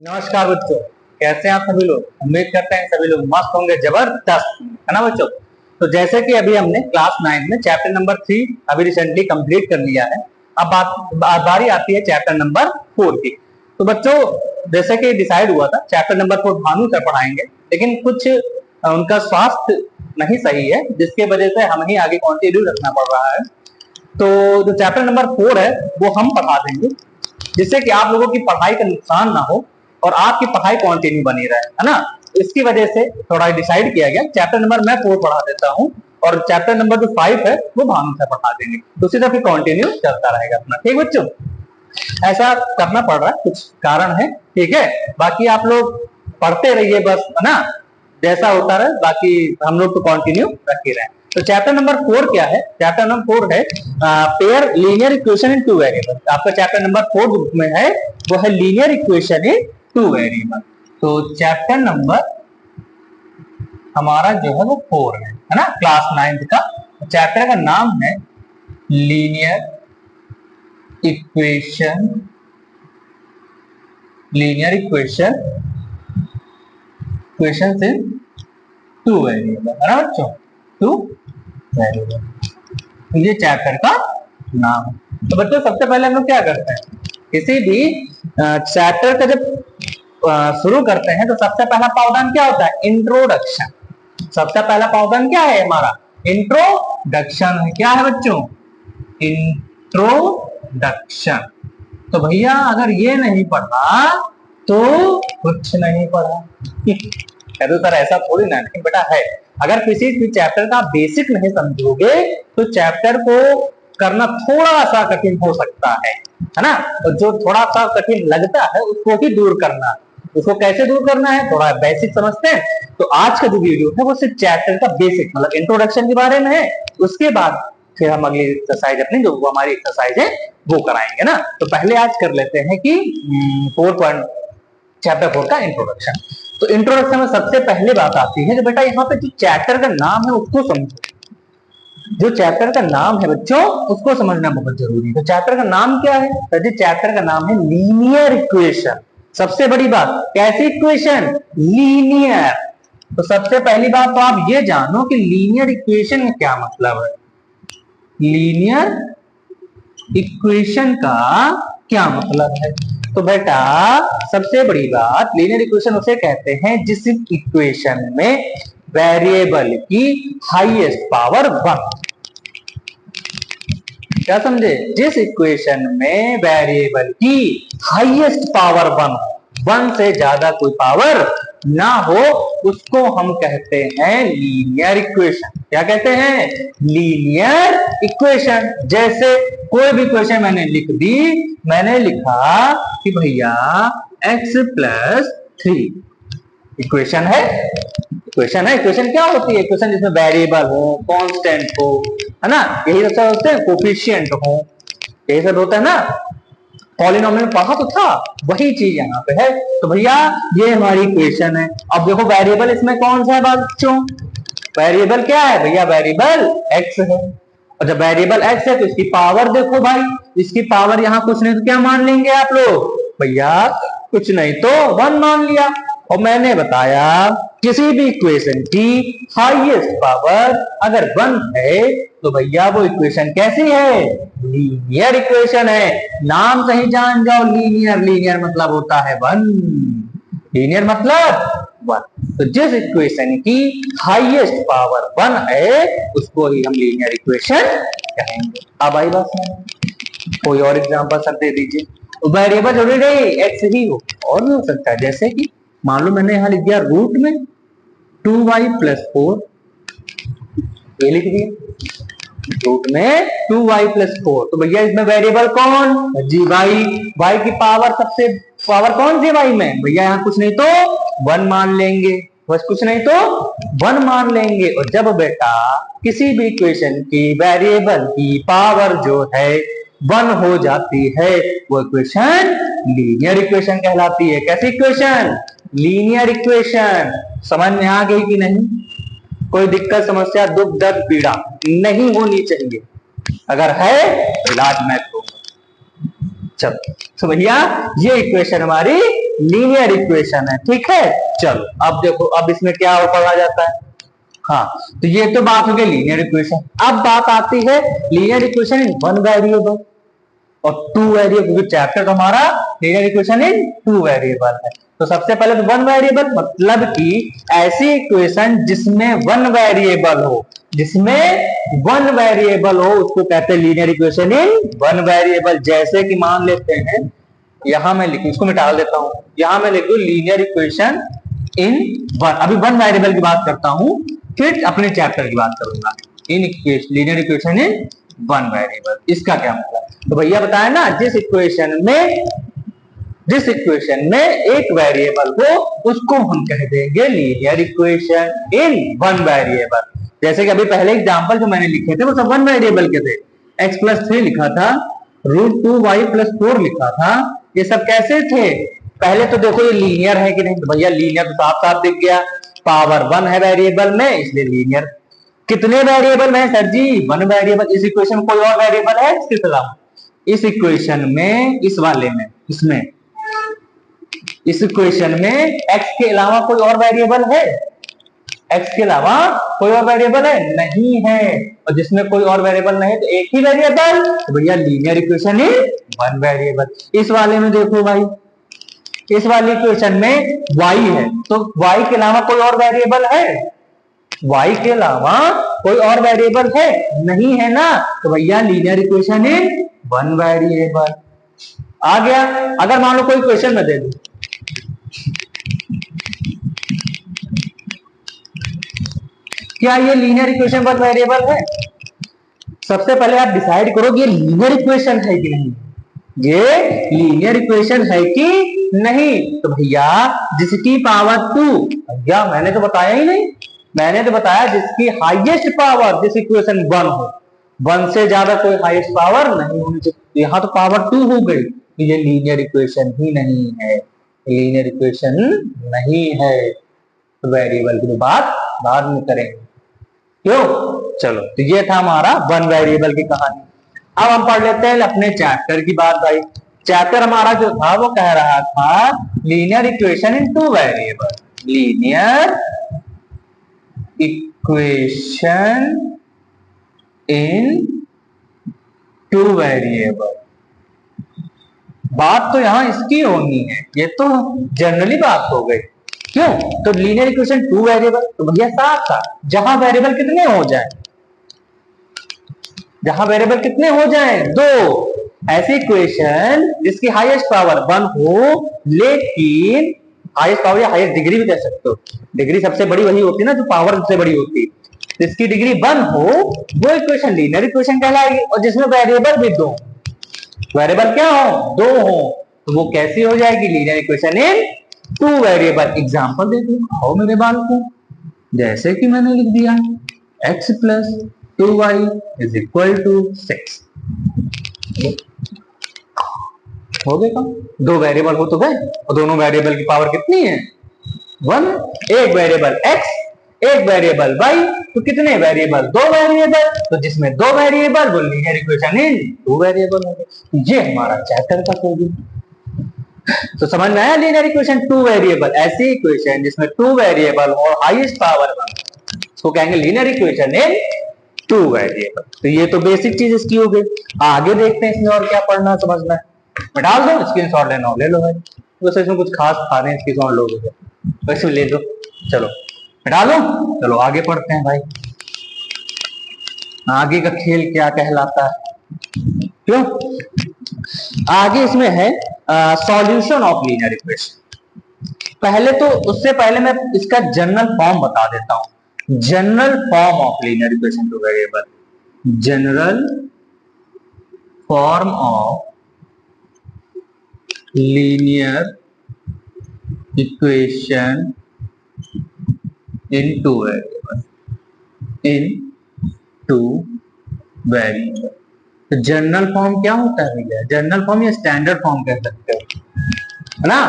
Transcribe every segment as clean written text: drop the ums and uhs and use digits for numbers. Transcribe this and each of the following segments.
नमस्कार बच्चों, कैसे हैं आप सभी लोग। उम्मीद करते हैं सभी लोग मस्त होंगे, जबरदस्त है ना बच्चों। तो जैसे कि अभी हमने क्लास 9 में चैप्टर नंबर 3 अभी रिसेंटली कंप्लीट कर लिया है। अब बारी आती है चैप्टर नंबर 4 की। तो बच्चों जैसे कि डिसाइड हुआ था चैप्टर नंबर 4 भानु सर पढ़ाएंगे, लेकिन कुछ उनका स्वास्थ्य नहीं सही है, जिसके वजह से हमें ही आगे कंटिन्यू रखना पड़ रहा है। तो जो चैप्टर नंबर 4 है वो हम पढ़ा देंगे, जिससे कि आप लोगों की पढ़ाई का नुकसान ना हो और आपकी पढ़ाई कंटिन्यू बनी रहे, है ना। इसकी वजह से थोड़ा डिसाइड किया गया चैप्टर नंबर मैं 4 पढ़ा देता हूँ और चैप्टर नंबर जो 5 है वो भानु से पढ़ा देंगे, तो उसी तरह कंटिन्यू चलता रहेगा अपना। ठीक बच्चों, ऐसा करना पड़ रहा है, कुछ कारण है, ठीक है। बाकी आप लोग पढ़ते रहिए बस, है ना, जैसा होता रहे, बाकी हम लोग तो कंटिन्यू रखे रहे। तो चैप्टर नंबर 4 क्या है? चैप्टर नंबर 4 है pair linear equation in two variable. आपका चैप्टर नंबर 4 जो बुक में है वो है linear equation in two variable. तो चैप्टर नंबर हमारा जो है वो 4 है ना, क्लास 9 का। चैप्टर का नाम है linear equation in two variable, है ना बच्चों, टू वेरिएबल, ये चैप्टर का नाम है। तो बच्चों सबसे पहले हम लोग क्या करते हैं, किसी भी चैप्टर का जब शुरू करते हैं तो सबसे पहला पावधान क्या होता है? इंट्रोडक्शन। सबसे पहला पावधान क्या है हमारा? इंट्रोडक्शन है। क्या है बच्चों? इंट्रोडक्शन। तो भैया अगर ये नहीं पढ़ा तो कुछ नहीं पढ़ा। तो सर ऐसा थोड़ी ना, लेकिन बेटा है, अगर किसी भी चैप्टर का बेसिक नहीं समझोगे तो चैप्टर को करना थोड़ा सा कठिन हो सकता है ना। और जो थोड़ा सा कठिन लगता है उसको ही दूर करना। उसको कैसे दूर करना है, थोड़ा बेसिक समझते हैं। तो आज का जो वीडियो है वो सिर्फ चैप्टर का बेसिक मतलब इंट्रोडक्शन के बारे में है। उसके बाद फिर हम अगली एक्सरसाइज अपनी जो हमारी एक्सरसाइज है वो कराएंगे ना। तो पहले आज कर लेते हैं कि चैप्टर 4 का इंट्रोडक्शन। तो इंट्रोडक्शन में सबसे पहले बात आती है कि बेटा यहाँ पे जो चैप्टर का नाम है उसको समझो। जो चैप्टर का नाम है बच्चों उसको समझना बहुत जरूरी है। तो चैप्टर का नाम क्या है? तो चैप्टर का नाम है लीनियर इक्वेशन। सबसे बड़ी बात, कैसी इक्वेशन? लीनियर। तो सबसे पहली बात तो आप ये जानो कि लीनियर इक्वेशन का क्या मतलब है। लीनियर इक्वेशन का क्या मतलब है? तो बेटा सबसे बड़ी बात, लीनियर इक्वेशन उसे कहते हैं जिस इक्वेशन में वेरिएबल की हाईएस्ट पावर 1। क्या समझे? जिस इक्वेशन में वेरिएबल की हाईएस्ट पावर 1 से ज्यादा कोई पावर ना हो उसको हम कहते हैं लीनियर इक्वेशन। क्या कहते हैं? Linear equation. जैसे कोई भी इक्वेशन मैंने लिख दी, मैंने लिखा कि भैया x+3 इक्वेशन है। इक्वेशन क्या होती है? इक्वेशन जिसमें वेरिएबल हो, कांस्टेंट हो, है ना, यही सब होते हैं, कोफिशिएंट हो, यही सब होता है ना। पॉलिनोमियल पढ़ा तो था, वही चीज यहाँ पे है। तो भैया ये हमारी इक्वेशन है। अब देखो वेरिएबल इसमें कौन सा है बच्चों? वेरिएबल क्या है भैया? वेरिएबल x है। और जब वेरिएबल x है तो इसकी पावर देखो भाई, इसकी पावर यहाँ कुछ नहीं तो क्या मान लेंगे आप लोग? भैया कुछ नहीं तो 1 मान लिया। और मैंने बताया किसी भी इक्वेशन की हाईएस्ट पावर अगर 1 है तो भैया वो इक्वेशन कैसी है? लीनियर इक्वेशन है। नाम सही जान जाओ, लीनियर मतलब होता है 1। लीनियर मतलब 1। तो जिस इक्वेशन की हाईएस्ट पावर 1 है उसको ही हम लीनियर इक्वेशन कहेंगे। अब आई बात, कोई और एग्जांपल सर दे दीजिए। वेरिएबल जरूरी नहीं एक्स ही हो, और भी हो सकता है। जैसे कि मान लो मैंने यहां लिख दिया रूट में 2y+4, ये लिख दिया रूट में 2y+4। तो भैया इसमें वेरिएबल कौन जी? y की पावर सबसे पावर कौन सी y में? भैया यहाँ कुछ नहीं तो 1 मान लेंगे, बस कुछ नहीं तो 1 मान लेंगे। और जब बेटा किसी भी इक्वेशन की वेरिएबल की पावर जो है 1 हो जाती है वो इक्वेशन लीनियर इक्वेशन कहलाती है। कैसी इक्वेशन? Linear equation. समझ में आ गई कि नहीं? कोई दिक्कत, समस्या, दुख, दर्द, पीड़ा नहीं होनी चाहिए। अगर है तो इलाज मैं दूंगा। चलो तो भैया ये इक्वेशन हमारी लीनियर इक्वेशन है, ठीक है। चलो अब देखो, अब इसमें क्या पढ़ा जाता है। हाँ, तो ये तो बात हो गई लीनियर इक्वेशन। अब बात आती है linear equation in one variable और टू वेरिएबल, क्योंकि चैप्टर हमारा linear equation in two variable है। तो सबसे पहले तो वन वेरिएबल मतलब कि ऐसी इक्वेशन जिसमें वन वेरिएबल हो, जिसमें वन वेरिएबल हो उसको कहते हैं linear equation in one variable. जैसे कि मान लेते हैं, यहां मैं लिखूं, इसको मिटा देता हूं, यहां मैं लिखूं लीनियर इक्वेशन इन वन, अभी वन वेरिएबल की बात करता हूं, फिर अपने चैप्टर की बात करूंगा। In linear equation in one variable, इसका क्या मतलब। तो भैया बताया ना, जिस इक्वेशन में एक वेरिएबल हो उसको हम कह देंगे linear equation in one variable. जैसे कि अभी पहले एग्जांपल जो मैंने लिखे थे वो सब वन वेरिएबल के थे। x+3 लिखा था, √2y+4 लिखा था, ये सब कैसे थे। पहले तो देखो ये लीनियर है कि नहीं, तो भैया लीनियर तो साफ साफ दिख गया, पावर 1 है वेरिएबल में इसलिए लीनियर। कितने वेरिएबल में सर जी, वन वेरिएबल। इस इक्वेशन में कोई और वेरिएबल है इसके खिलाफ, इस इक्वेशन में, इस वाले में, इसमें, इस इक्वेशन में x के अलावा कोई और वेरिएबल है, x के अलावा कोई और वेरिएबल है नहीं है। और जिसमें कोई और वेरिएबल नहीं तो एक ही वेरिएबल, तो भैया लीनियर इक्वेशन ही वन वेरिएबल। इस वाले में देखो भाई, इस वाली इक्वेशन में y है, तो y के अलावा कोई और वेरिएबल है, y के अलावा कोई और वेरिएबल है नहीं है ना, तो भैया linear equation in one variable आ गया। अगर मान लो कोई क्वेश्चन में दे दो, क्या ये लीनियर इक्वेशन वन वेरिएबल है, सबसे पहले आप डिसाइड करो कि ये लीनियर इक्वेशन है कि नहीं, ये लीनियर इक्वेशन है कि नहीं। तो भैया जिसकी पावर 2, भैया मैंने तो बताया ही नहीं, मैंने तो बताया जिसकी हाईएस्ट पावर, जिस इक्वेशन 1 हो, 1 से ज्यादा कोई हाईएस्ट पावर नहीं होनी चाहिए। यहाँ तो पावर 2 हो गई, तो ये लीनियर इक्वेशन ही नहीं है, लीनियर इक्वेशन नहीं है। तो वेरिएबल की बात बाद में करेंगे, क्यों। चलो, तो ये था हमारा वन वेरिएबल की कहानी। अब हम पढ़ लेते हैं अपने चैप्टर की बात भाई। चैप्टर हमारा जो था वो कह रहा था linear equation in two variable, linear equation in two variable. बात तो यहां इसकी होनी है, ये तो जनरली बात हो गई, क्यों। तो लीनियर इक्वेशन टू वेरिएबल, तो भैया साफ साफ जहां वेरिएबल कितने हो जाए, जहां वेरिएबल कितने हो जाए, दो, ऐसी इक्वेशन जिसकी हाईएस्ट पावर 1 हो, लेकिन हाईएस्ट पावर या हाईएस्ट डिग्री भी कह सकते हो, डिग्री सबसे बड़ी वही होती है ना जो पावर सबसे बड़ी होती है, जिसकी डिग्री 1 हो वो इक्वेशन लीनियर इक्वेशन कहलाएगी। और जिसमें वेरिएबल भी दो, वेरिएबल क्या हो, दो हो, तो वो कैसी हो जाएगी, linear equation in two variable. Example देख लो, आओ मेरे बाल को, जैसे कि मैंने लिख दिया x+2y = 6, हो गया काम। दो वेरिएबल हो तो गए, और दोनों वेरिएबल की पावर कितनी है, 1। एक वेरिएबल x, एक वेरिएबल y, तो कितने वेरिएबल, दो वेरिएबल, तो जिसमें दो वेरिएबल वो linear equation in two variable हो गए। ये हमारा चैप्टर का हो गया। तो समझ में आया, लीनियर इक्वेशन टू वेरिएबल, ऐसी इक्वेशन जिसमें टू वेरिएबल और हाईएस्ट पावर 1, उसको कहेंगे linear equation in two variable. तो ये तो बेसिक चीज इसकी हो गई। आगे देखते हैं इसमें और क्या पढ़ना समझना है। मैं डाल दो, स्क्रीनशॉट लेना हो ले लो भाई, वैसे इसमें कुछ खास खा रहे हैं, स्क्रीनशॉट लोगे वैसे ले लो। चलो डालो, चलो आगे पढ़ते हैं भाई, आगे का खेल क्या कहलाता है, क्यों। आगे इसमें है सॉल्यूशन ऑफ लीनियर इक्वेशन। पहले तो, उससे पहले मैं इसका जनरल फॉर्म बता देता हूं, general form of linear equation two variable, general form of linear equation in two variable, in two variable. तो जनरल फॉर्म क्या होता है भैया, जनरल फॉर्म या स्टैंडर्ड फॉर्म कह सकते हो, है ना,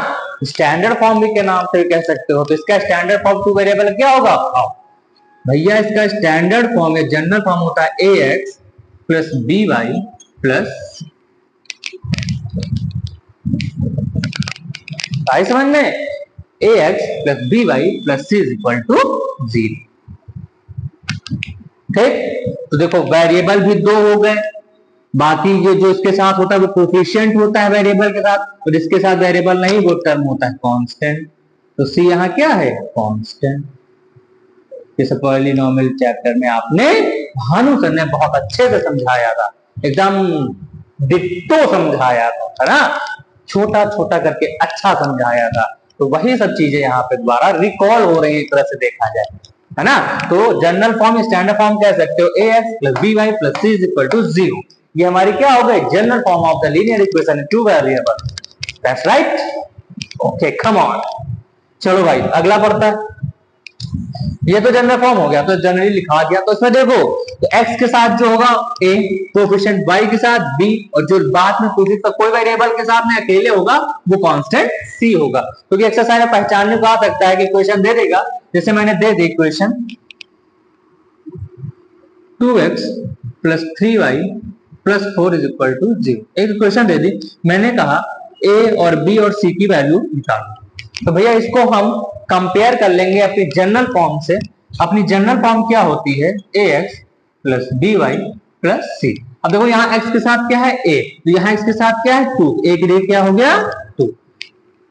स्टैंडर्ड फॉर्म भी के नाम से कह सकते हो। तो इसका स्टैंडर्ड फॉर्म टू वेरिएबल क्या होगा, भैया इसका स्टैंडर्ड फॉर्म है, जनरल फॉर्म होता है ax + by + आई समझ में? A X plus B Y plus C is equal to 0। ठीक, तो देखो वेरिएबल भी दो हो गए, बाकी ये जो इसके साथ होता है वो कोफिशिएंट होता है वेरिएबल के साथ, और इसके साथ वेरिएबल नहीं वो टर्म होता है कांस्टेंट। तो सी यहाँ क्या है? कांस्टेंट। इस पॉलिनोमियल चैप्टर में आपने भानु सर ने बहुत अच्छे से समझाया था, एकदम डिट्टो समझाया था, है ना, छोटा छोटा करके अच्छा समझाया था। तो वही सब चीजें यहाँ पे दोबारा रिकॉल हो रही है, एक तरह से देखा जाए, है ना। तो जनरल फॉर्म स्टैंडर्ड फॉर्म कह सकते हो A X plus B Y plus C is equal to 0। ये हमारी क्या हो गई? General form of the linear equation in two variable. That's right. Okay come on, चलो भाई अगला पढ़ता है। ये तो जनरल फॉर्म हो गया, तो जनरली लिखा गया। तो इसमें देखो, तो x के साथ जो होगा a, कोएफिशिएंट y के साथ b, और जो बाद में कोई वेरिएबल के साथ में अकेले होगा वो कांस्टेंट c होगा। क्योंकि एक्सरसाइज में पहचानने को आ सकता है कि इक्वेशन दे देगा, जैसे मैंने दे दी equation 2x plus 3y plus 4 is equal to 0। एक इक्वेशन दे दी, मैंने कहा a और b और c की वैल्यू निकालो। तो भैया इसको हम कंपेयर कर लेंगे अपनी जनरल फॉर्म से। अपनी जनरल फॉर्म क्या होती है? A X plus B Y plus C. अब देखो यहाँ x के साथ क्या है? a, तो यहाँ x के साथ क्या है? 2, a की जगह क्या हो गया? 2।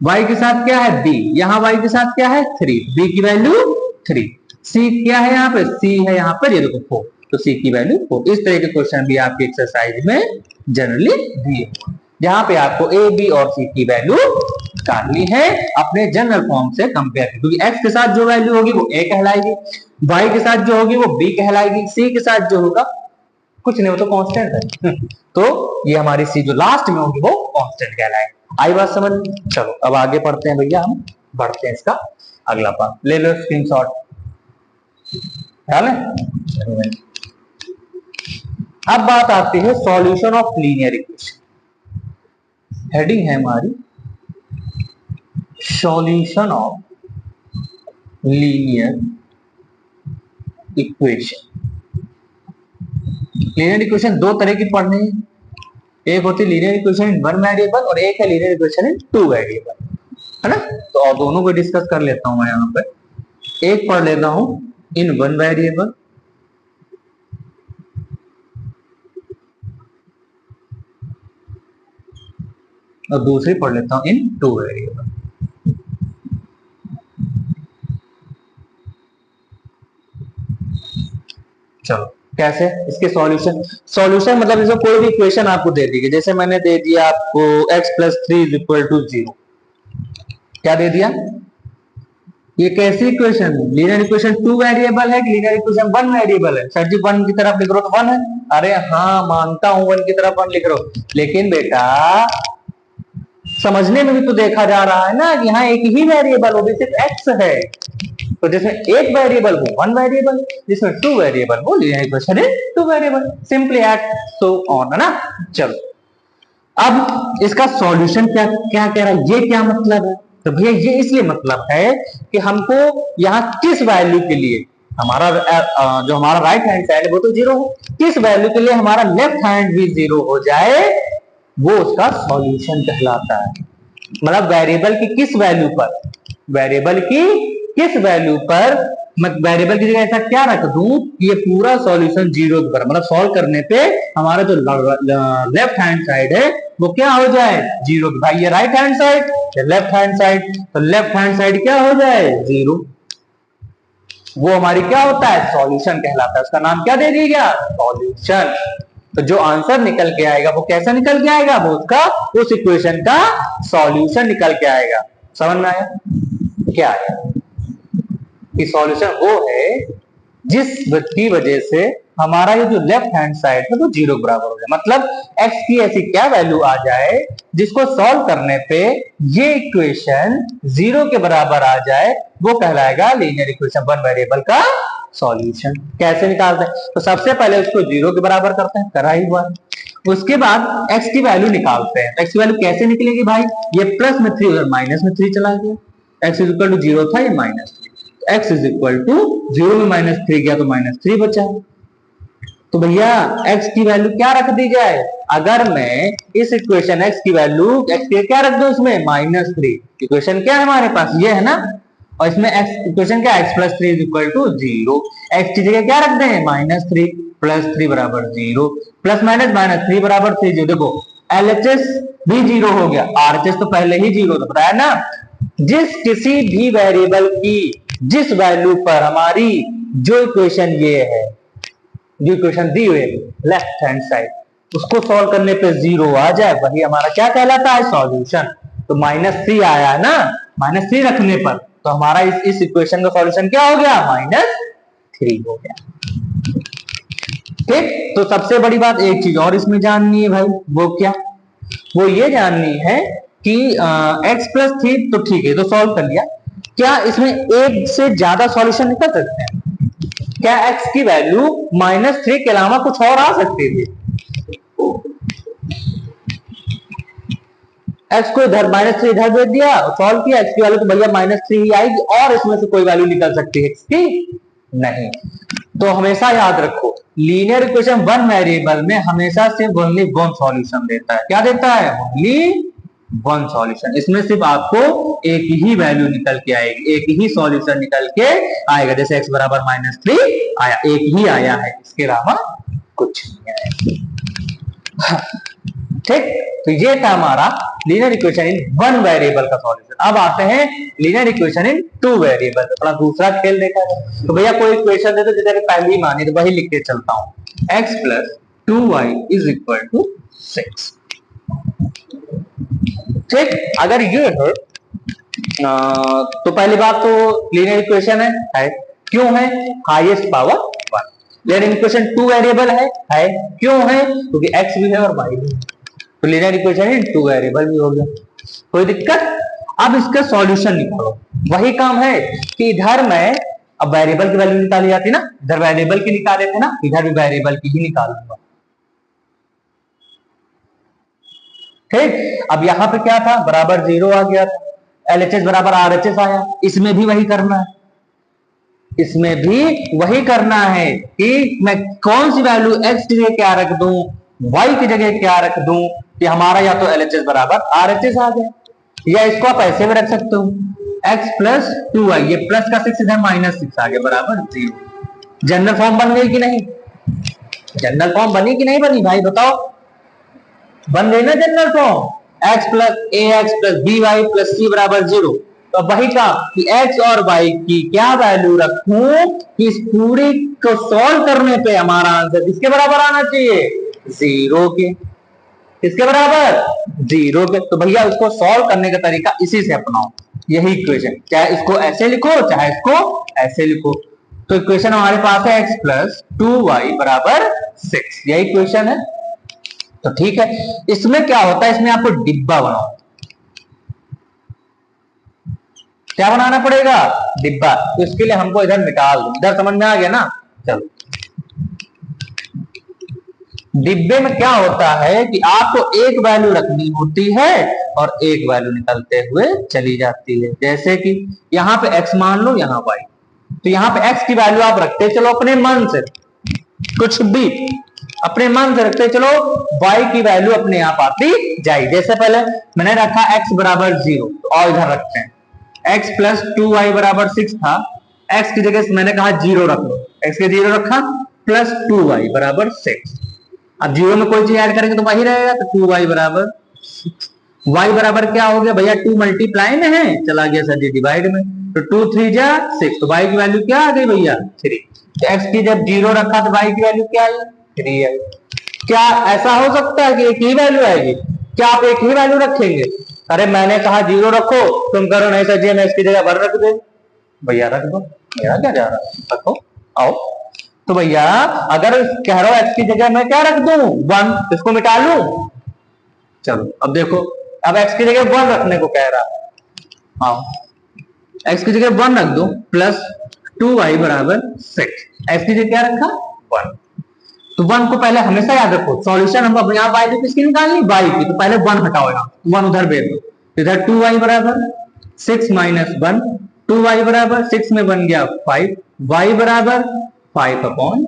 y के साथ क्या है? b, यहाँ y के साथ क्या है? 3, b की वैल्यू 3। c क्या है यहाँ पे? c है यहाँ पर, ये देखो 4, तो c की वैल्यू 4। इस तरह के क्वेश्चन भी आपकी एक्सरसाइज में जनरली दिए हुए, जहां पे आपको ए बी और सी की वैल्यू निकालनी है अपने जनरल फॉर्म से कंपेयर, क्योंकि x के साथ जो वैल्यू होगी वो a कहलाएगी, y के साथ जो होगी वो b कहलाएगी, c के साथ जो होगा कुछ नहीं, वो तो कांस्टेंट है। तो ये हमारी c जो लास्ट में होगी वो कांस्टेंट कहलाएगी। आई बात समझ? चलो अब आगे पढ़ते हैं भैया, हम बढ़ते हैं इसका अगला पार्ट। ले लो स्क्रीनशॉट, ख्याल है। अब बात आती है solution of linear equation. Heading है हमारी solution of linear equation. Linear equation दो तरह की पढ़नी है, एक होती है linear equation in one variable और एक है linear equation in two variable, है ना। तो और दोनों को डिस्कस कर लेता हूं मैं यहाँ पे। एक पढ़ लेता हूं इन वन वेरिएबल, और दूसरी पढ़ लेता हूं इन टू वेरिएबल। चलो कैसे इसके सॉल्यूशन मतलब इसमें कोई भी इक्वेशन आपको दे दी, जैसे मैंने दे दिया आपको x plus 3 is equal to 0। क्या दे दिया? ये कैसी equation? Linear equation two variable है कि लीनियर इक्वेशन वन वेरिएबल है? सर जी वन की तरफ लिख रहे हो तो वन है। अरे हाँ मानता हूं वन की तरफ वन लिख रहे हो, लेकिन बेटा समझने में भी तो देखा जा रहा है ना, यहाँ एक ही वेरिएबल हो, सिर्फ x है। तो जिसमें एक वेरिएबल हो वन वेरिएबल, जिसमें टू वेरिएबल हो लीनियर इक्वेशन है two variable, simply and so on, है ना। चलो अब इसका सॉल्यूशन क्या क्या कह रहा है, ये क्या मतलब है? तो भैया ये इसलिए मतलब है कि हमको यहाँ किस वैल्यू के लिए हमारा जो हमारा राइट हैंड साइड है वो तो 0 हो, किस वैल्यू के लिए हमारा लेफ्ट हैंड भी 0 हो जाए वो उसका सॉल्यूशन कहलाता है। मतलब वेरिएबल की किस वैल्यू पर, वेरिएबल की किस वैल्यू पर, वेरिएबल की जगह ऐसा क्या रख दूं ये पूरा सॉल्यूशन 0 पर, मतलब सॉल्व करने पे हमारा जो लेफ्ट हैंड साइड है वो क्या हो जाए 0। भाई ये राइट हैंड साइड, ये लेफ्ट हैंड साइड, तो लेफ्ट हैंड साइड क्या हो जाए 0, वो हमारी क्या होता है सॉल्यूशन कहलाता है। उसका नाम क्या दे दिया गया? सॉल्यूशन। तो जो आंसर निकल के आएगा वो कैसा निकल के आएगा? वो उसका उस इक्वेशन का सॉल्यूशन निकल के आएगा। समझ में आया क्या है कि सॉल्यूशन वो है जिसकी वजह से हमारा ये जो लेफ्ट हैंड साइड है वो 0 के बराबर हो जाए, मतलब x की ऐसी क्या वैल्यू आ जाए जिसको सॉल्व करने पे ये इक्वेशन 0 के बराबर आ जाए, वो कहलाएगा लीनियर इक्वेशन वन वेरिएबल का सॉल्यूशन। कैसे निकालते हैं? तो सबसे पहले उसको 0 के बराबर करते हैं, करा ही हुआ। उसके बाद x की वैल्यू निकालते हैं। x की वैल्यू कैसे निकलेगी भाई? ये प्लस में 3 उधर माइनस में 3 चला गया, x इज इक्वल टू 0 था, ये minus 3, x is equal to 0 में माइनस 3 गया तो माइनस 3 बचा। तो भैया x की वैल्यू क्या रख दी जाए? अगर मैं इस इक्वेशन x की वैल्यू x की क्या रख दूं इसमें -3, इक्वेशन क्या है हमारे पास ये है ना, और इसमें x इक्वेशन क्या है x + 3 = 0, x की जगह क्या रख दें -3 + 3 = 0, प्लस माइनस -3 = 3। देखो LHS भी 0 हो गया, RHS तो पहले ही 0 था, बताया ना। जिस किसी भी वेरिएबल की जिस वैल्यू पर हमारी जो इक्वेशन ये है, जो इक्वेशन दी हुई लेफ्ट हैंड साइड, उसको सॉल्व करने पे 0 आ जाए, वही हमारा क्या कहलाता है? सॉल्यूशन। तो -3 आया है ना, -3 रखने पर तो हमारा इस इक्वेशन का सॉल्यूशन क्या हो गया? -3 हो गया। ठीक, तो सबसे बड़ी बात एक चीज और इसमें जाननी है भाई, वो क्या? वो ये जाननी है कि x + 3 तो ठीक है, तो सॉल्व कर लिया, क्या इसमें एक से ज्यादा सॉल्यूशन निकल सकते हैं? क्या x की वैल्यू -3 के अलावा कुछ और आ सकती थी? x को इधर -3 इधर भेज दिया, सॉल्व किया, x की वैल्यू तो भैया -3 ही आएगी, और इसमें से कोई वैल्यू निकल सकती है x की? नहीं। तो हमेशा याद रखो, लीनियर इक्वेशन वन वेरिएबल में हमेशा सिर्फ ओनली वन सॉल्यूशन देता है। क्या देता है? Only one solution. इसमें सिर्फ आपको एक ही वैल्यू निकल के आएगी, एक ही सॉल्यूशन निकल के आएगा। जैसे x = -3 आया, एक ही आया है, इसके अलावा कुछ नहीं आया। ठीक, तो ये था हमारा linear equation in one variable का सॉल्यूशन। अब आते हैं linear equation in two variable, अपना दूसरा खेल देखा जाए। तो भैया कोई इक्वेशन दे दो जिसे पहली मानी, तो वही लिख के चलता हूं, x + 2y = 6। ठीक, अगर ये है तो पहली बात तो लीनियर इक्वेशन है। क्यों है? Highest power 1। Linear equation two variable है क्यों है? क्योंकि x भी है और y भी है, तो linear equation in two variable भी हो गया, कोई दिक्कत? अब इसका सॉल्यूशन निकालो। वही काम है कि इधर मैं अब वेरिएबल की वैल्यू निकाली जाती ना, इधर वेरिएबल की निकाले थे ना, इधर भी वेरिएबल की ही निकालूंगा। ठीक, अब यहां पे क्या था? बराबर 0 आ गया था, LHS = RHS आया। इसमें भी वही करना है, इसमें भी वही करना है कि मैं कौन सी वैल्यू x की जगह क्या रख दूं, y की जगह क्या रख दूं, कि हमारा या तो LHS = RHS आ जाए, या इसको आप ऐसे भी रख सकते हो x + 2y, ये प्लस का 6 इधर -6 आ गया, बराबर 0। जनरल फॉर्म बन गई कि नहीं? जनरल फॉर्म बनी कि नहीं बनी भाई बताओ? बन गई ना general form, x + ax + by + c = 0। तो वही कहा कि x और y की क्या वैल्यू रखूं कि इस पूरी को सॉल्व करने पे हमारा आंसर किसके बराबर आना चाहिए? 0 के। किसके बराबर? 0 के। तो भैया उसको सॉल्व करने का तरीका इसी से अपनाओ, यही इक्वेशन, चाहे इसको ऐसे लिखो चाहे इसको ऐसे लिखो। तो इक्वेशन हमारे पास है x + 2y = 6, यही इक्वेशन है। तो ठीक है, इसमें क्या होता है, इसमें आपको डिब्बा बनाओ। क्या बनाना पड़ेगा? डिब्बा। तो इसके लिए हमको इधर निकाल दो, इधर समझ में आ गया ना? चलो, डिब्बे में क्या होता है कि आपको एक वैल्यू रखनी होती है और एक वैल्यू निकलते हुए चली जाती है। जैसे कि यहाँ पे x मान लो, यहाँ y, तो यहाँ पे x की वैल्यू आप रखते चलो अपने मन से, कुछ भी अपने मन से रखते चलो, y की वैल्यू अपने आप आती जाएगी। जैसे पहले मैंने रखा x = 0, तो और इधर रखते हैं x + 2y = 6 था, x की जगह मैंने कहा 0 रख लो, x के 0 रखा, + 2y = 6। अब 0 में कोई चीज ऐड करेंगे तो वही रहेगा, तो 2y = 6। y बराबर क्या हो गया भैया? 2 मल्टीप्लाई में है, चला गया सर जी डिवाइड में, तो 2 3 जा 6, तो y की वैल्यू क्या आ गई भैया? 3। तो x की जब 0 रखा तो y की वैल्यू क्या आई? 3 आई। क्या ऐसा हो सकता है कि एक ही वैल्यू आएगी? क्या आप एक ही वैल्यू रखेंगे? अरे मैंने कहा 0 रखो, तुम करो नहीं सर जी मैं इसकी जगह 1 रख दे। भैया रख दो, मेरा क्या जा रहा है, रखो, आओ। तो भैया अगर कह रहा हूं x की जगह मैं क्या रख दूं? 1, इसको मिटा लूं? चलो अब देखो, अब x की जगह 1 रखने को कह रहा है, आओ x की जगह 1 रख दो, + 2y = 6। x की जगह क्या रखा? 1। तो 1 को पहले हमेशा याद रखो, सॉल्यूशन हम अपने यहाँ y किसकी निकालनी? y की, तो पहले 1 हटाओ, यहाँ 1 उधर भेज दो, इधर 2y = 6 - 1, 2y = 6 में बन गया 5, y = 5/2।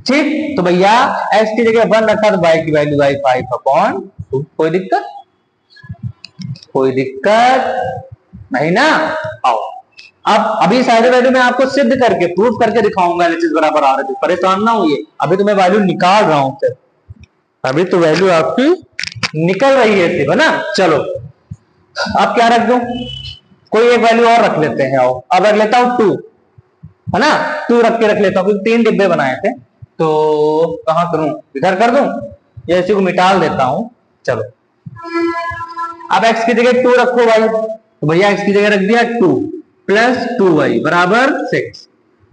ठीक, तो भैया x की जगह 1 रखा तो y की वैल्यू आई 5/2। कोई दिक्कत, कोई दिक्कत नहीं ना। आओ अब अभी सारे वैल्यू मैं आपको सिद्ध करके प्रूफ करके दिखाऊंगा एलएचएस बराबर आर एच एस। परेशान ना होइए, अभी तो मैं वैल्यू निकाल रहा हूं सिर्फ, अभी तो वैल्यू आपकी निकल रही है सिर्फ, है ना। चलो अब क्या रख दूं, कोई एक वैल्यू और रख लेते हैं। आओ अब रख लेता हूं 2, है ना। 2 रख लेता हूं, क्योंकि 3 डिब्बे बनाए थे। तो कहां करूं, इधर कर दूं या इसी को मिटाल देता हूं। चलो अब x की जगह 2 रखो भाई, तो भैया x की जगह रख दिया 2 प्लस 2y बराबर 6।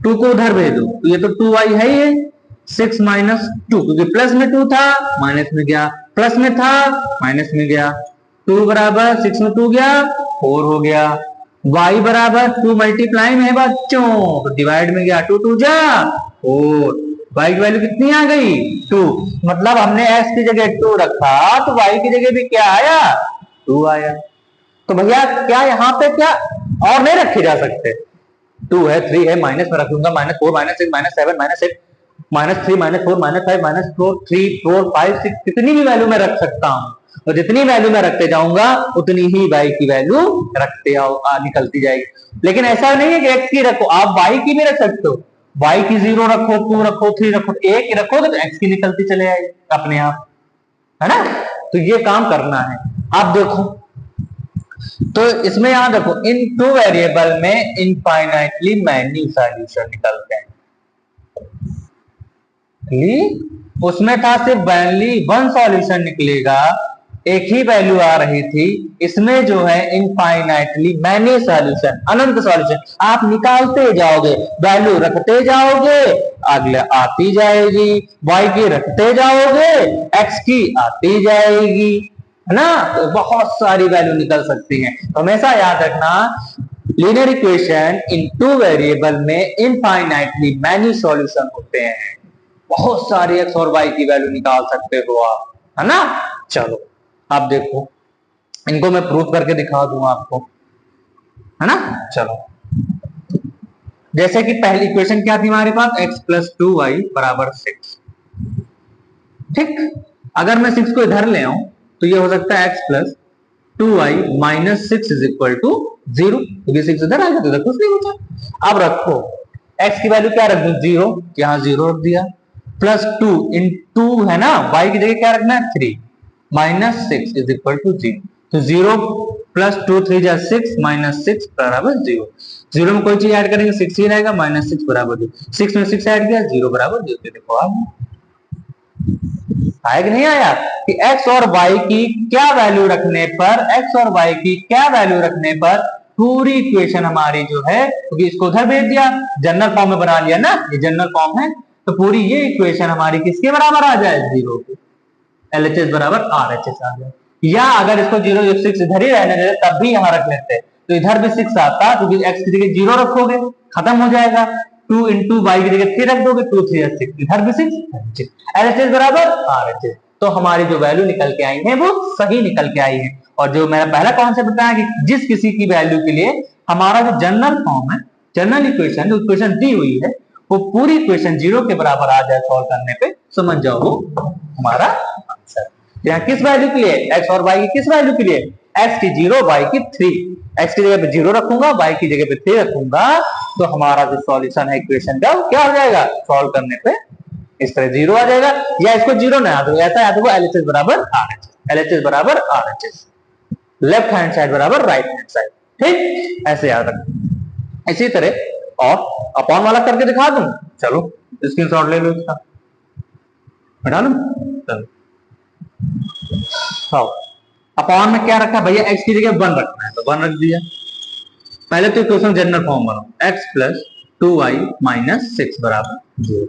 2 को उधर भेज दो, तो ये तो 2y है ही, 6 माइनस 2, क्योंकि प्लस में 2 था माइनस में गया, प्लस में था माइनस में गया। 2 बराबर 6 में 2 गया 4 हो गया। y बराबर 2 मल्टीप्लाई में है बच्चों, तो डिवाइड में गया 2 2 जा 4। y की वैल्यू कितनी आ गई 2, मतलब हमने x की जगह 2 रखा तो y की जगह भी क्या आया 2 आया। तो भैया क्या यहाँ पे क्या और नहीं रखे जा सकते, 2 है 3 है, माइनस में रख लूंगा, -4 -6 -7 -8 -3 -4 -5 -4 3 4 5 6, कितनी भी वैल्यू में रख सकता हूँ, और जितनी वैल्यू में रखते जाऊंगा उतनी ही y की वैल्यू रखते निकलती जाएगी। लेकिन ऐसा नहीं है कि x की रखो, आप y की भी रख सकते हो, y की 0 रखो 2 रखो 3 रखो, एक ही रखोगे तो x की निकलती चले आएगी अपने आप, है ना। तो ये काम करना है। आप देखो तो इसमें याद रखो, इन 2 वेरिएबल में इनफाइनाइटली मैनी सॉल्यूशन निकलते हैं। उसमें था सिर्फ वैल्यू 1 सॉल्यूशन निकलेगा, एक ही वैल्यू आ रही थी। इसमें जो है इनफाइनाइटली मैनी सॉल्यूशन, अनंत सॉल्यूशन, आप निकालते जाओगे, वैल्यू रखते जाओगे, अगले आती जाएगी, y की रखते जाओगे, x की आती जाएगी, है ना। तो बहुत सारी वैल्यू निकल सकती हैं। तो हमेशा याद रखना, लीनियर इक्वेशन इन 2 वेरिएबल में इनफाइनाइटली मैनी सॉल्यूशन होते हैं, बहुत सारे x और y की वैल्यू निकाल सकते हो आप, है ना। चलो आप देखो, इनको मैं प्रूफ करके दिखा दूं आपको, है ना। चलो जैसे कि पहली इक्वेशन क्या थी हमारे पास, x प्लस 2y बराबर 6। ठीक, अगर मैं 6 को इधर ले आऊं तो ये हो सकता है x plus 2y minus 6 is equal to 0, क्योंकि 6 इधर आएगा तो इधर कुछ नहीं होता। अब रखो x की वैल्यू क्या रख दूं 0, यहां 0 रख दिया, प्लस 2 इन 2 है ना, y की जगह क्या रखना है 3, माइनस 6 इज इक्वल टू 0। तो 0 प्लस 2 3 जा 6 माइनस 6 बराबर 0। 0 में कोई चीज ऐड करेंगे 6 ही रहेगा, माइनस 6 बराबर 0, 6 में 6 ऐड किया 0 बराबर 0। देखो आया कि नहीं आया, कि x और y की क्या वैल्यू रखने पर, x और y की क्या वैल्यू रखने पर पूरी इक्वेशन हमारी जो है, क्योंकि इसको उधर भेज दिया, जनरल फॉर्म में बना लिया ना, ये जनरल फॉर्म है, तो पूरी ये इक्वेशन हमारी किसके बराबर आ जाए 0 के, LHS बराबर RHS आ जाए। या अगर इसको 0 6 इधर ही रहने देते तब भी यहां रख लेते, तो इधर भी 6 आता, क्योंकि x की जगह 0 रखोगे खत्म हो जाएगा, 2 इंटू y की जगह 3 रख दोगे, 2 3 6, इधर भी 6, LHS बराबर RHS। तो हमारी जो वैल्यू निकल के आई है वो सही निकल के आई है। और जो मेरा पहला कॉन्सेप्ट बताया कि जिस किसी की वैल्यू के लिए हमारा जो जनरल फॉर्म है, जनरल इक्वेशन जो इक्वेशन दी हुई है, वो पूरी इक्वेशन 0 के बराबर आ जाए सॉल्व करने पे, समझ जाओ वो हमारा आंसर। यहाँ किस वैल्यू के लिए, x और y की किस वैल्यू के लिए, x की 0 y की 3, x की जगह पे 0 रखूंगा, y की जगह पे 3 रखूंगा, तो हमारा जो सॉल्यूशन है इक्वेशन का क्या हो जाएगा, सॉल्व करने पे इस तरह 0 आ जाएगा। या इसको 0 ना याद हो, ऐसा याद होगा LHS बराबर RHS, LHS बराबर RHS, लेफ्ट हैंड साइड बराबर राइट हैंड साइड। ठीक, ऐसे याद रखना। इसी तरह और अपॉन वाला करके दिखा दूं, चलो स्क्रीनशॉट ले लो इसका, हटा लो। चलो अपॉन में क्या रखा भैया, x की जगह 1 रखना है तो 1 रख दिया। पहले तो इक्वेशन जनरल फॉर्म बनाओ, x प्लस 2y माइनस 6 बराबर 0।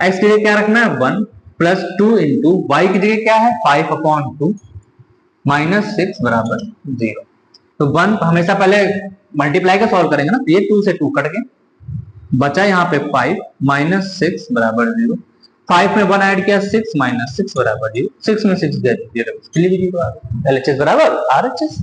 x की जगह क्या रखना है 1 प्लस 2 इंटू y की जगह क्या है 5/2 माइनस 6 बराबर 0। तो 1 हमेशा पहले मल्टीप्लाई का सॉल्व करेंगे ना, ये 2 से 2 कट गए, बचा यहाँ पे 5 माइनस 6 बराबर 0। 5 में 1 ऐड किया 6 माइनस 6 बराबर 0, 6 में 6 जीरो, इसके लिए भी जीरो आ गया। LHS बराबर RHS।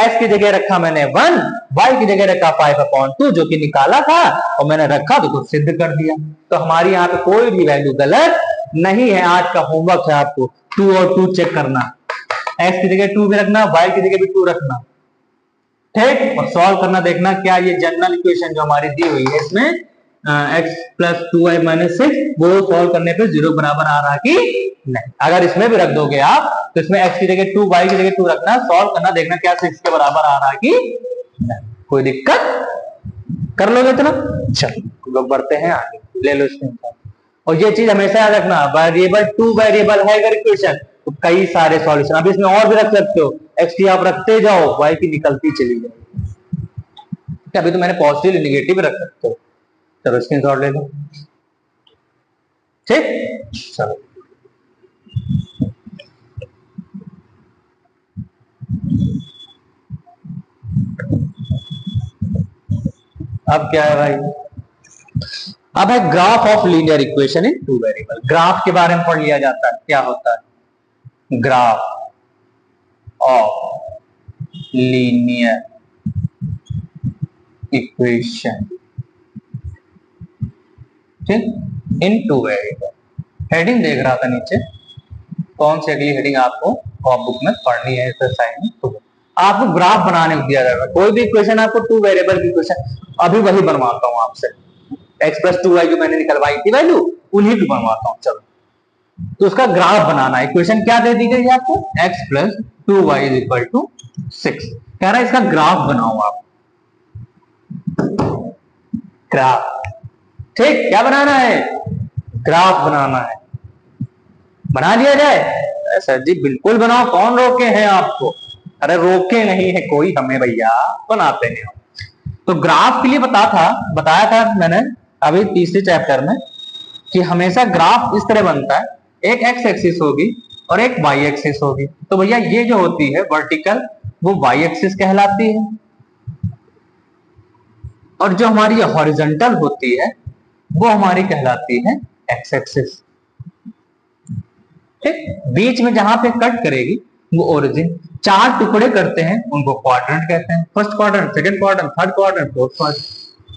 x की जगह रखा मैंने 1, y की जगह रखा 5/2 जो कि निकाला था और मैंने रखा तो कुछ सिद्ध कर दिया। तो हमारी यहाँ पे कोई भी वैल्यू गलत नहीं है। आज का होमवर्क है आपको 2 और 2 चेक करना, x की जगह 2 भी रखना, y की जगह भी 2 रखना, ठीक, और सॉल्व करना, देखना क्या ये जनरल इक्वेशन जो हमारी दी हुई है इसमें x प्लस 2y माइनस 6 वो सॉल्व करने पे 0 बराबर आ रहा कि नहीं। अगर इसमें भी रख दोगे आप तो इसमें x की जगह 2 y की जगह 2 रखना, सॉल्व करना, देखना क्या 6 के बराबर आ रहा कि नहीं। कोई दिक्कत कर लोगे इतना। चलो लोग बढ़ते हैं आगे, ले लो इसमें। और ये चीज हमेशा याद रखना, वेरिएबल 2 वेरिएबल है अगर इक्वेशन तो कई सारे सॉल्यूशन, अब इसमें और भी रख सकते हो, x की आप रखते जाओ y की निकलती चली जाएगी। अभी तो मैंने पॉजिटिव नेगेटिव रख सकते हो। चलो स्क्रीनशॉट ले लो, ठीक। चलो अब क्या है भाई, अब है graph of linear equation in 2 variable. Graph के बारे में पढ़ लिया जाता है, क्या होता है ग्राफ ऑफ लीनियर इक्वेशन, ठीक, इन 2 वेरिएबल। हेडिंग देख रहा था नीचे, कौन सी अगली हेडिंग आपको बुक में पढ़नी है एक्सरसाइज में, तो आपको ग्राफ बनाने को दिया जाएगा। कोई भी इक्वेशन आपको 2 वेरिएबल की इक्वेशन, अभी वही बनवाता हूं आपसे, x प्लस 2y जो मैंने निकलवाई थी वैल्यू, उन्हीं की बनवाता हूं। चलो तो उसका ग्राफ बनाना है। इक्वेशन क्या दे दी गई आपको, x plus 2y is equal to 6, कह रहा है इसका ग्राफ बनाओ आप, ग्राफ, ठीक। क्या बनाना है, ग्राफ बनाना है। बना दिया जाए सर जी, बिल्कुल बनाओ, कौन रोके हैं आपको, अरे रोके नहीं है कोई हमें भैया, बनाते हैं। तो ग्राफ के लिए बताया था मैंने अभी तीसरे चैप्टर में कि हमेशा ग्राफ इस तरह बनता है, एक एक्स एक्सिस होगी और एक वाई एक्सिस होगी। तो भैया ये जो होती है वर्टिकल वो वाई एक्सिस कहलाती है, और जो हमारी हॉरिजॉन्टल होती है वो हमारी कहलाती है एक्स एक्सिस, ठीक। बीच में जहां पे कट करेगी वो ओरिजिन। 4 टुकड़े करते हैं उनको क्वाड्रेंट कहते हैं, first quadrant, second quadrant, third quadrant, fourth quadrant,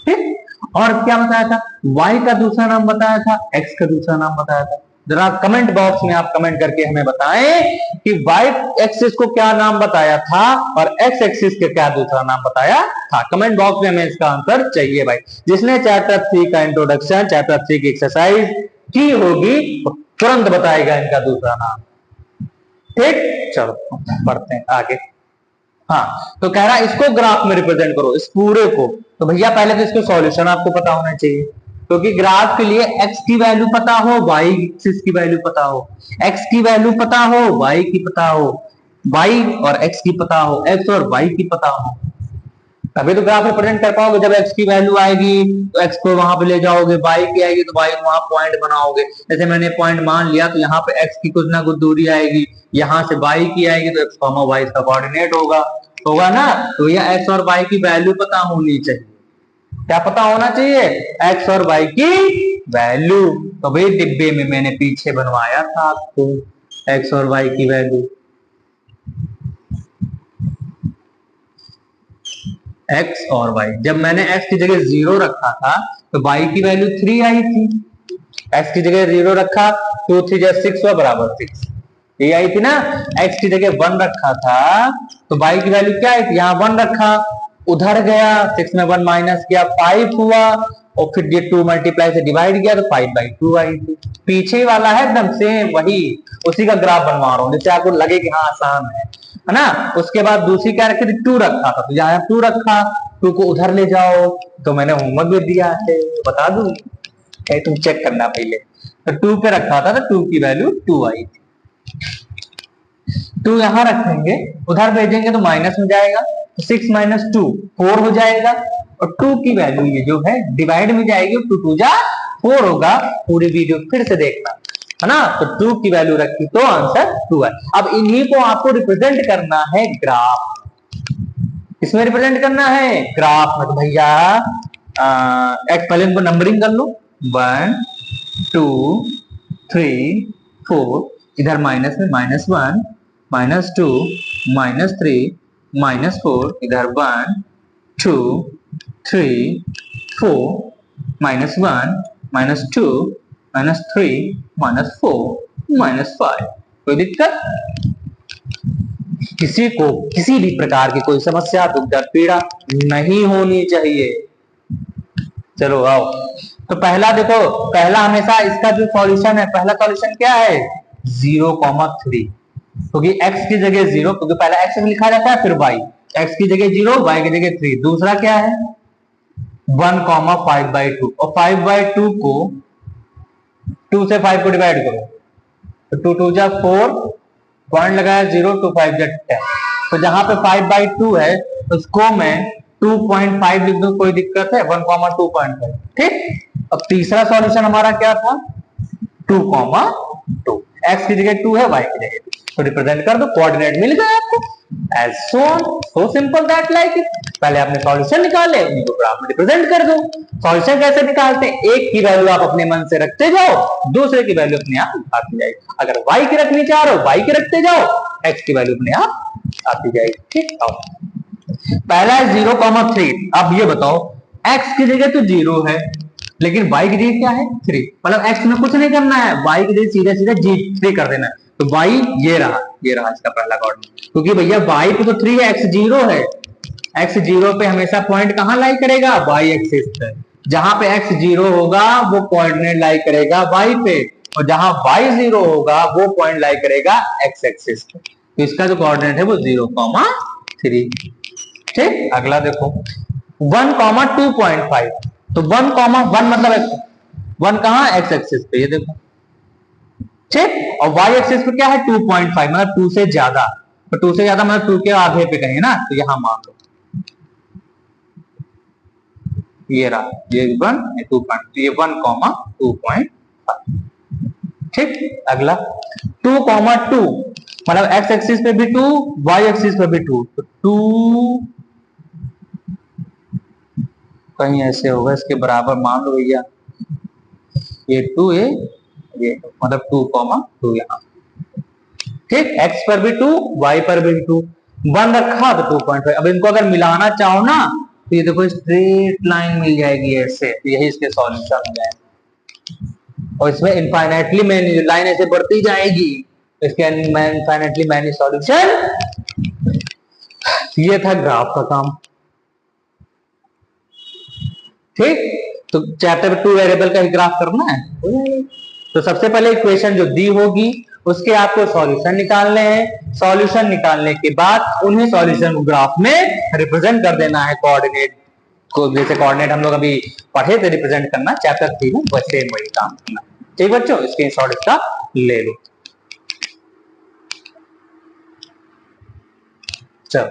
ठीक। और क्या बताया था, y का दूसरा नाम बताया था, x का दूसरा नाम बताया था। जरा कमेंट बॉक्स में आप कमेंट करके हमें बताएं कि y एक्सिस को क्या नाम बताया था और x एक्सिस के क्या दूसरा नाम बताया था। कमेंट बॉक्स में हमें इसका आंसर चाहिए भाई। जिसने चैप्टर 3 का इंट्रोडक्शन, चैप्टर 3 की एक्सरसाइज की होगी तुरंत बताएगा इनका दूसरा नाम, ठीक। चलो पढ़ते हैं आगे। हाँ, तो कह रहा है इसको ग्राफ में रिप्रेजेंट करो, इस पूरे को। तो भैया पहले तो इसको सॉल्यूशन आपको पता होना चाहिए, क्योंकि ग्राफ के लिए x की वैल्यू पता हो, y एक्सिस की वैल्यू पता हो, x की वैल्यू पता हो, y की पता हो, y और x की पता हो, x और y की पता हो, तभी तो ग्राफ रिप्रेजेंट कर पाओगे। जब x की वैल्यू आएगी तो x को वहां पे ले जाओगे, y की आएगी तो y वहां पॉइंट बनाओगे। जैसे मैंने पॉइंट मान लिया तो यहाँ पे x की कुछ ना कुछ दूरी आएगी, यहाँ से y की आएगी तो x, y इसका कोऑर्डिनेट होगा ना। तो यह x और y की वैल्यू पता होनी चाहिए। क्या पता होना चाहिए, x और y की वैल्यू। तो भाई डिब्बे में मैंने पीछे बनवाया था आपको x और y की वैल्यू, x और y। जब मैंने x की जगह 0 रखा था तो y की वैल्यू 3 आई थी, x की जगह 0 रखा 2 3 6 हुआ बराबर 6, ये आई थी ना। x की जगह 1 रखा था तो y की वैल्यू क्या आई थी, यहाँ 1 रखा, उधर गया 6 में 1 माइनस किया 5 हुआ, और फिर ये 2 मल्टीप्लाई से डिवाइड किया तो 5/2 आई थी। पीछे वाला है एकदम सेम वही, उसी का ग्राफ बनवा रहा हूँ जिससे आपको लगे कि हाँ आसान है ना। उसके बाद दूसरी क्या रखी थी, 2 रखा था तो यहाँ 2 रखा, 2 को उधर ले जाओ, तो मैंने होमवर्क भी दिया है बता दूं, तुम चेक करना पहले। तो 2 पे रखा था तो 2 की वैल्यू 2 आई थी। 2 यहां रखेंगे, उधर भेजेंगे तो माइनस में जाएगा, तो 6 माइनस 2 4 हो जाएगा, और 2 की वैल्यू ये जो है डिवाइड में जाएगी, 2 2 जा 4 होगा। पूरी वीडियो फिर से देखना है ना। तो 2 की वैल्यू रखी तो आंसर 2 है। अब इन्हीं को आपको रिप्रेजेंट करना है ग्राफ, इसमें रिप्रेजेंट करना है ग्राफ में। तो भैया पहले इनको नंबरिंग कर लो, 1 2 3 4, इधर माइनस में -1 -2 -3 -4, इधर 1 2 3 4 -1 -2 -3 -4 -5। कोई दिक्कत? किसी को किसी भी प्रकार की कोई समस्या, दुख दर्द पीड़ा नहीं होनी चाहिए। चलो आओ, तो पहला देखो, पहला हमेशा इसका जो सॉल्यूशन है, पहला सॉल्यूशन क्या है 0,3, क्योंकि x की जगह 0, क्योंकि पहला x लिखा जाता है फिर y, x की जगह 0 y की जगह 3। दूसरा क्या है 1,5/2, और 5/2 को 2 से 5 को डिवाइड करो तो 2 2 जा 4, पॉइंट लगाया 0, 2 5 जा 10। तो जहां पे 5/2 है उसको मैं 2.5 लिख दूं, कोई दिक्कत है 1,2.5। ठीक, अब तीसरा सॉल्यूशन हमारा क्या था 2,2, x की जगह 2 है y की जगह 2, तो रिप्रेजेंट कर दो, कोऑर्डिनेट मिल गया आपको। As so simple that like it. पहले आपने सॉल्यूशन निकाले, उनको ग्राफ में रिप्रेजेंट कर दो। सॉल्यूशन कैसे निकालते हैं, एक की वैल्यू आप अपने मन से रखते जाओ, दूसरे की वैल्यू अपने आप आती जाएगी। अगर y की रखनी चाह रहे हो y की रखते जाओ, x की वैल्यू अपने आप आती जाएगी। ठीक, आओ पहला है 0,3। अब ये बताओ x की जगह तो 0 है, लेकिन y की जगह क्या है 3, मतलब x में कुछ नहीं करना है, y की जगह सीधा सीधा g3 कर देना है। तो y ये रहा इसका पहला कोऑर्डिनेट, क्योंकि भैया y पे तो 3 है, x 0 है। x 0 पे हमेशा पॉइंट कहां लाई करेगा y एक्सिस पे, जहां पे x 0 होगा वो कोऑर्डिनेट लाई करेगा y पे, और जहां y 0 होगा वो पॉइंट लाई करेगा x एक्सिस पे। तो इसका जो कोऑर्डिनेट है वो 0,3। ठीक, अगला देखो 1,2.5, तो 1,1 मतलब 1 कहां x एक्सिस पे, ये देखो। ठीक, और y एक्सिस पे क्या है 2.5, मतलब 2 से ज्यादा, तो 2 से ज्यादा मतलब 2 के आधे पे कहीं ना, तो यहां मान लो ये रहा, ये 1 ये 2, ये 1,2.5। ठीक, अगला 2,2 मतलब x एक्सिस पे भी 2, y एक्सिस पे भी 2, तो 2 कहीं ऐसे होगा इसके बराबर मान लो भैया, ये 2 ये मतलब 2,2 यहाँ। ठीक, x पर भी 2 y पर भी 2, 1 रखा तो 2.5। अब इनको अगर मिलाना चाहो ना तो ये देखो स्ट्रेट लाइन मिल जाएगी ऐसे, तो यही इसके सॉल्यूशन हो जाएंगे। और इसमें इनफाइनाइटली मैनी लाइन ऐसे बढ़ती जाएगी, इसके इनफाइनाइटली मैनी सॉल्यूशन। ये था ग्राफ का काम। ठीक, तो चैप्टर 2 वेरिएबल का ही ग्राफ करना है। तो सबसे पहले इक्वेशन जो दी होगी उसके आपको सॉल्यूशन निकालने हैं। सॉल्यूशन निकालने के बाद उन्हें सॉल्यूशन को ग्राफ में रिप्रेजेंट कर देना है कोऑर्डिनेट को, जैसे कोऑर्डिनेट हम लोग अभी पढ़े थे रिप्रेजेंट करना चैप्टर 3 में, वैसे वही काम करना। ठीक बच्चों, स्क्रीनशॉट इसका ले लो। चलो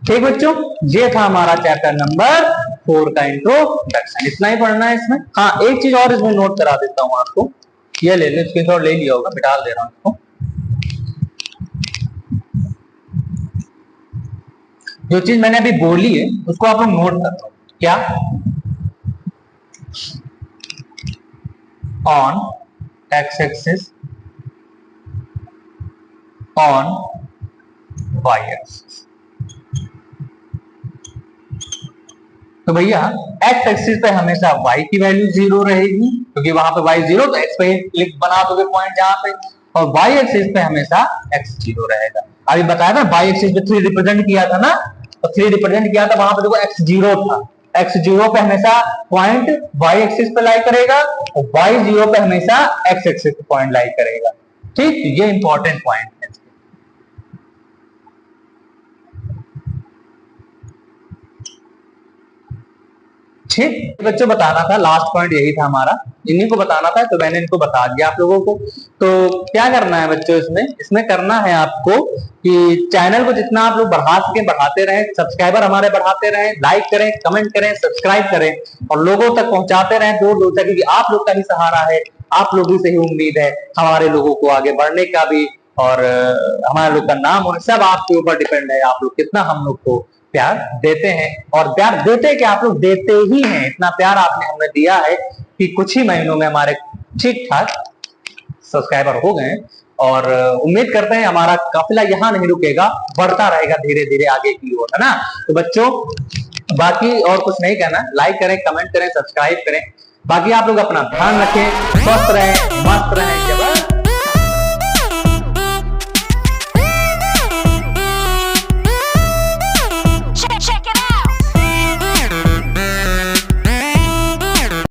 ठीक बच्चों, ये था हमारा चैप्टर नंबर 4 का इंट्रोडक्शन। इतना ही पढ़ना है इसमें। हाँ, एक चीज और इसमें नोट करा देता हूँ आपको, ये ले लो, स्क्रीनशॉट ले लिया होगा, मिटा दे रहा हूँ इसको। जो चीज मैंने अभी बोली है उसको आप लोग नोट कर लो। क्या, on X axis, on Y axis. तो भैया एक्स एक्सिस पे हमेशा y की वैल्यू 0 रहेगी, क्योंकि वहां पे y 0, तो x पे क्लिक बना दोगे पॉइंट जहां पे, और y एक्सिस पे हमेशा x 0 रहेगा। अभी बताया था y एक्सिस पे 3 रिप्रेजेंट किया था ना, तो 3 रिप्रेजेंट किया था, वहां पे देखो x 0 था, x 0 पे हमेशा पॉइंट y एक्सिस पे लाई करेगा, और y 0 पे हमेशा x एक्सिस पे पॉइंट लाई करेगा। ठीक, ये इंपॉर्टेंट पॉइंट है। ठीक बच्चों, बताना था, लास्ट पॉइंट यही था हमारा, इन्हीं को बताना था, तो मैंने इनको बता दिया आप लोगों को। तो क्या करना है बच्चों, इसमें करना है आपको कि चैनल को जितना आप लोग बढ़ा सके बढ़ाते रहें, सब्सक्राइबर हमारे बढ़ाते रहें, लाइक करें, कमेंट करें, सब्सक्राइब करें, और लोगों तक पहुंचाते रहें, दूर दूर तक, क्योंकि आप लोग का ही सहारा है, आप लोगों से ही उम्मीद है हमारे लोगों को आगे बढ़ने का भी, और हमारे लोग का नाम और सब आपके ऊपर डिपेंड है, आप लोग कितना हम लोग को प्यार देते हैं। और प्यार देते कि आप लोग देते ही हैं, इतना प्यार आपने हमें दिया है कि कुछ ही महीनों में हमारे ठीक ठाक सब्सक्राइबर हो गए और उम्मीद करते हैं हमारा काफिला यहाँ नहीं रुकेगा, बढ़ता रहेगा धीरे धीरे आगे की ओर, है ना। तो बच्चों बाकी और कुछ नहीं कहना, लाइक करें, कमेंट करें, सब्सक्राइब करें। बाकी आप लोग अपना ध्यान रखें, स्वस्थ रहें, मस्त रहें।